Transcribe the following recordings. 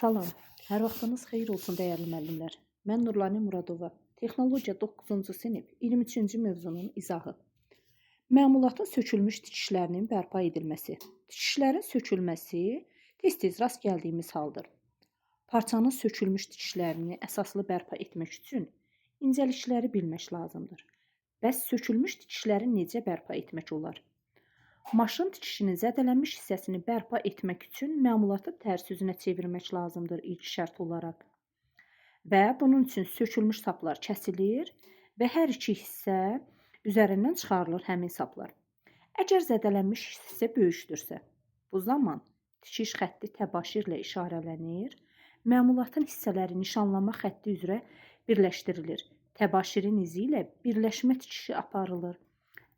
Salam, hər vaxtınız xeyir olsun dəyərli müəllimlər. Mən Nurlani Muradova, Texnologiya 9-cu sinif 23-cü mövzunun izahı. Məmulatın sökülmüş tikişlərinin bərpa edilməsi. Tikişlərin sökülməsi tez-tez rast gəldiyimiz haldır. Parçanın sökülmüş tikişlərini əsaslı bərpa etmək üçün incəlikləri bilmək lazımdır. Bəs sökülmüş tikişləri necə bərpa etmək olar? Maşın tikişinin zədələnmiş hissəsini bərpa etmək üçün məmulatı tərs üzünə çevirmək lazımdır ilk şərt olaraq. Və bunun üçün sökülmüş saplar kəsilir və hər iki hissə üzərindən çıxarılır həmin saplar. Əgər zədələnmiş hissə böyükdürsə, bu zaman tikiş xətti təbaşirlə işarələnir, məmulatın hissələri nişanlama xətti üzrə birləşdirilir. Təbaşirin izi ilə birləşmə tikişi aparılır.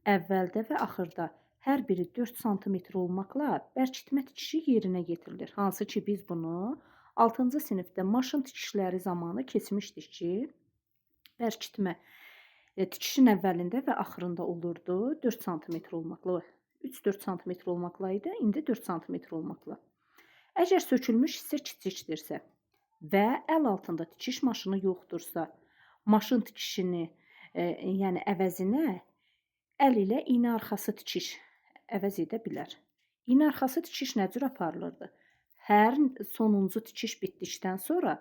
Əvvəldə və axırda hər biri 4 sm olmaqla bərkitmə tikişi yerinə getirilir. Hansı ki biz bunu 6-cı sinifdə maşın tikişləri zamanı keçmişdik ki, bərkitmə tikişin əvvəlində və axırında olurdu 4 sm olmaqla, 3-4 sm olmaqla idi, indi 4 sm olmaqla. Əgər sökülmüş hissə kiçikdirsə və əl altında tikiş maşını yoxdursa, maşın tikişini, yəni əvəzinə əl ilə iynə arxası tikiş əvəz edə bilər. İynə arxası tikiş nə cür aparılırdı? Hər sonuncu tikiş bitdikdən sonra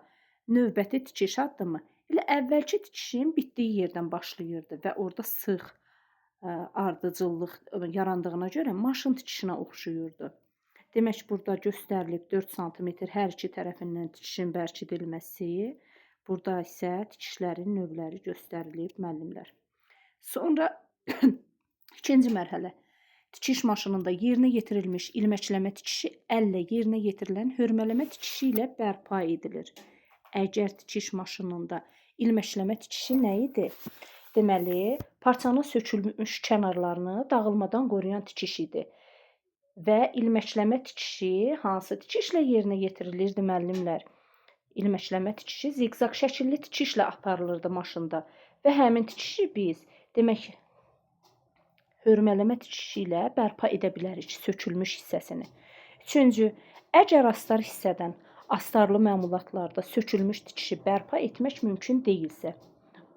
növbəti tikiş addımı elə əvvəlki tikişin bitdiyi yerdən başlayırdı və orada sıx ardıcıllıq yarandığına görə maşın tikişinə oxşuyurdu. Demək, burada göstərilib 4 sm hər iki tərəfindən tikişin bərkidilməsi, burada isə tikişlərin növləri göstərilib müəllimlər. Sonra ikinci mərhələ. Tikiş maşınında yerinə yetirilmiş ilməkləmə tikişi əllə yerinə yetirilən hörmələmə tikişi ilə bərpa edilir. Əgər tikiş maşınında ilməkləmə tikişi nə idi? Deməli, parçanın sökülmüş kənarlarını dağılmadan qoruyan tikiş idi. Və ilməkləmə tikişi hansı tikişlə yerinə yetirilirdi müəllimlər? İlməkləmə tikişi ziqzaq şəkilli tikişlə aparılırdı maşında və həmin tikişi biz demək hörmələmə tikişi ilə bərpa edə bilərik sökülmüş hissəsini. Üçüncü, əgər astar hissədən astarlı məmulatlarda sökülmüş tikişi bərpa etmək mümkün deyilsə,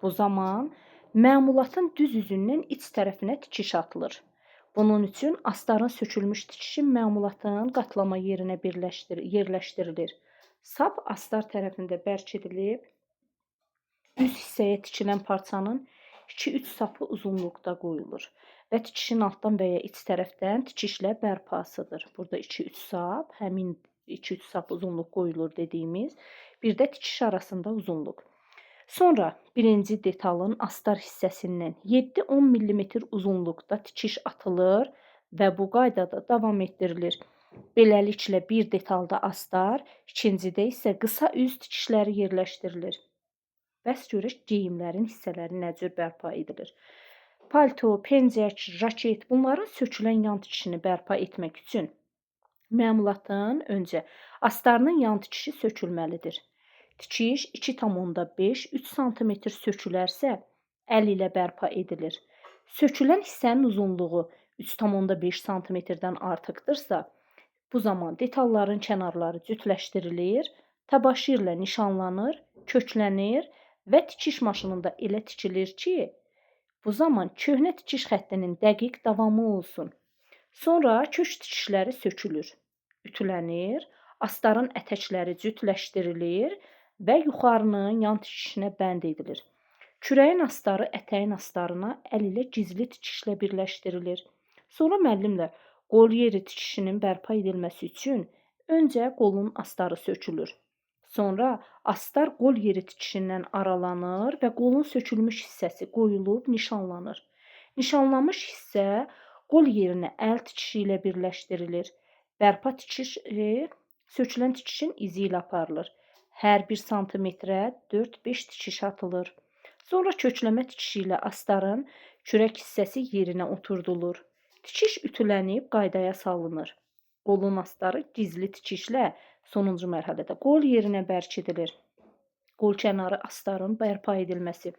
bu zaman məmulatın düz üzündən iç tərəfinə tikiş atılır. Bunun üçün astarın sökülmüş tikişi məmulatın qatlama yerinə yerləşdirilir. Sap astar tərəfində bərkidilib, üz hissəyə tikilən parçanın 2-3 sapı uzunluqda qoyulur və tikişin altdan və ya iç tərəfdən tikişlə bərpasıdır. Burada 2-3 sap, həmin 2-3 sap uzunluq qoyulur dediyimiz, bir də tikiş arasında uzunluq. Sonra birinci detalın astar hissəsindən 7-10 mm uzunluqda tikiş atılır və bu qaydada davam etdirilir. Beləliklə bir detalda astar, ikincidə isə qısa üz tikişləri yerləşdirilir. Bəs görək geyimlərin hissələri nə cür bərpa edilir? Palto, pencək, raket bunların sökülən yan tikişini bərpa etmək üçün məmulatın öncə astarının yan tikişi sökülməlidir. Tikiş 2,5-3 sm sökülərsə əl ilə bərpa edilir. Sökülən hissənin uzunluğu 3,5 sm-dən artıqdırsa, bu zaman detalların kənarları cütləşdirilir, təbaşirlə nişanlanır, köklənir və tikiş maşınında elə tikilir ki, bu zaman köhnə tikiş xəttinin dəqiq davamı olsun. Sonra kök tikişləri sökülür, ütülənir, astarın ətəkləri cütləşdirilir və yuxarının yan tikişinə bənd edilir. Kürəyin astarı ətəyin astarına əl ilə gizli tikişlə birləşdirilir. Sonra müəllimlər, qol yeri tikişinin bərpa edilməsi üçün öncə qolun astarı sökülür. Sonra astar qol yeri tikişindən aralanır və qolun sökülmüş hissəsi qoyulub nişanlanır. Nişanlanmış hissə qol yerinə əl tikişi ilə birləşdirilir. Bərpa tikişi sökülən tikişin izi ilə aparılır. Hər 1 sm-ə 4-5 tikiş atılır. Sonra kökləmə tikişi ilə astarın kürək hissəsi yerinə oturdulur. Tikiş ütülənib qaydaya salınır. Qolun astarı gizli tikişlə sonuncu mərhələdə qol yerinə bərkidilir. Qol kənarı astarın bərpa edilməsi.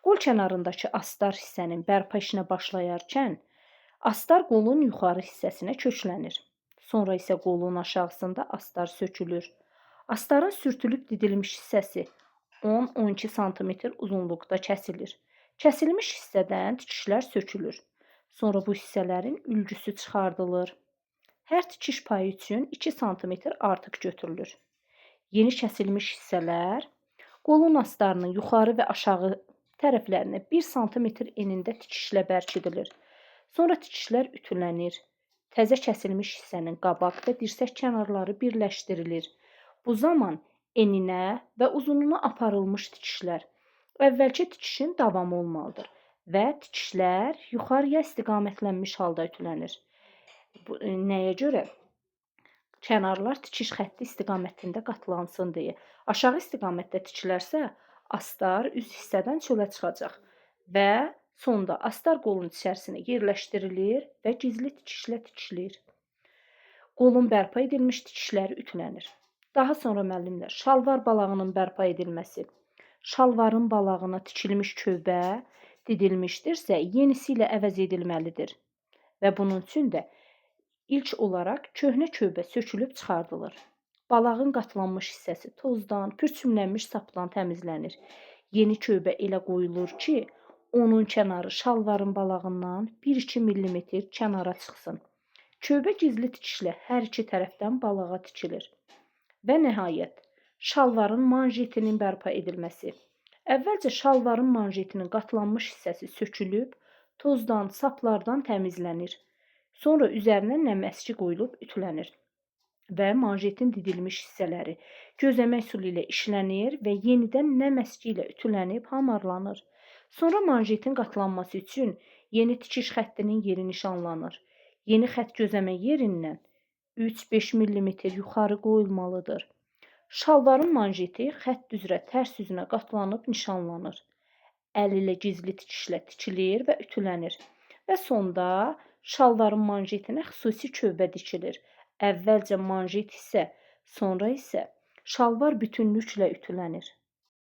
Qol kənarındakı astar hissənin bərpa işinə başlayarkən astar qolun yuxarı hissəsinə köklənir. Sonra isə qolun aşağısında astar sökülür. Astarın sürtülüb didilmiş hissəsi 10-12 sm uzunluqda kəsilir. Kəsilmiş hissədən tikişlər sökülür. Sonra bu hissələrin ülgüsü çıxardılır. Hər tikiş payı üçün 2 sm artıq götürülür. Yeni kəsilmiş hissələr qolun astarının yuxarı və aşağı tərəflərinə 1 sm enində tikişlə bərkidilir. Sonra tikişlər ütülənir. Təzə kəsilmiş hissənin qabaq və dirsək kənarları birləşdirilir. Bu zaman eninə və uzunluğuna aparılmış tikişlər əvvəlki tikişin davamı olmalıdır və tikişlər yuxarıya istiqamətlənmiş halda ütülənir. Nəyə görə? Kənarlar tikiş xətti istiqamətində qatlansın deyə. Aşağı istiqamətdə tikilərsə, astar üst hissədən çölə çıxacaq və sonda astar qolun içərisinə yerləşdirilir və gizli tikişlə tikilir. Qolun bərpa edilmiş tikişləri ütülənir. Daha sonra müəllimlər, şalvar balağının bərpa edilməsi. Şalvarın balağına tikilmiş kövbə didilmişdirsə, yenisi ilə əvəz edilməlidir və bunun üçün də ilk olaraq köhnə kövbə sökülüb çıxardılır. Balağın qatlanmış hissəsi tozdan, pürçümlənmiş sapdan təmizlənir. Yeni kövbə elə qoyulur ki, onun kənarı şalvarın balağından 1-2 mm kənara çıxsın. Kövbə gizli tikişlə hər iki tərəfdən balağa tikilir. Və nəhayət, şalvarın manjetinin bərpa edilməsi. Əvvəlcə şalvarın manjetinin qatlanmış hissəsi sökülüb, tozdan, saplardan təmizlənir. Sonra üzərinə nəməski qoyulub ütülənir və manjetin didilmiş hissələri gözəmək üsulu ilə işlənir və yenidən nəməski ilə ütülənib hamarlanır. Sonra manjetin qatlanması üçün yeni tikiş xəttinin yeri nişanlanır. Yeni xətt gözəmək yerindən 3-5 mm yuxarı qoyulmalıdır. Şalvarın manjeti xətt üzrə tərs üzünə qatlanıb nişanlanır. Əl ilə gizli tikişlə tikilir və ütülənir. Və sonda şalvarın manjetinə xüsusi kövbə dikilir. Əvvəlcə manjet hissə, sonra isə şalvar bütünlüklə ütülənir.